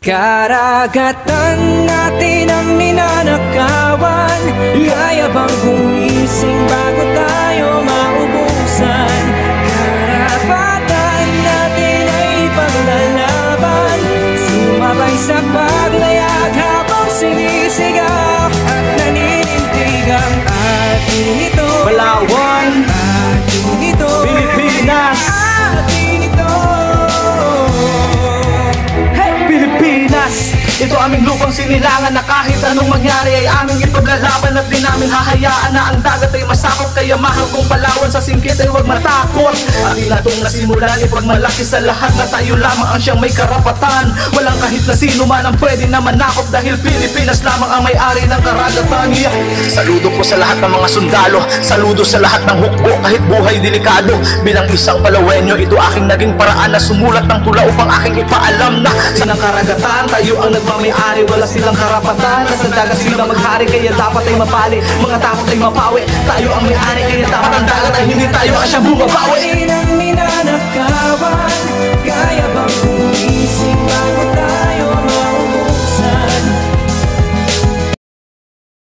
Karagatan natin ang ninanakawan. Kaya bang gumising bago tayo maubusan? Karapatan natin ay paglalaban. Sumabay sa paglayag habang sinisigaw at naninindig ang atin ito. Palawan, atin ito. Pilipinas, atin ito. Pilipinas, ito aming lupang sinilangan na kahit anong mangyari ay aming ipaglalaban at di namin hahayaan na ang dagat ay masakop. Kaya mahal kong Palawan, sa singkit ay huwag matakot. Atin na itong nasimulan, ipagmalaki sa lahat na tayo lamang ang siyang may karapatan. Walang kahit na sino man ang pwede na manakop dahil Pilipinas lamang ang may-ari ng karagatan. Saludo po sa lahat ng mga sundalo, saludo sa lahat ng hukbo kahit buhay delikado. Bilang isang Palawenyo, ito aking naging paraan na sumulat ng tula upang aking ipaalam na sa ng karagatan tayo ang nagmamayari, wala silang karapatan. Nasa dagat sila maghari, kaya dapat ay mapali. Mga takot ay mapawi, tayo ang may-ari, kaya dapat ang dagat ay hindi tayo ang siyang bumabawi. Ang ninanakawan.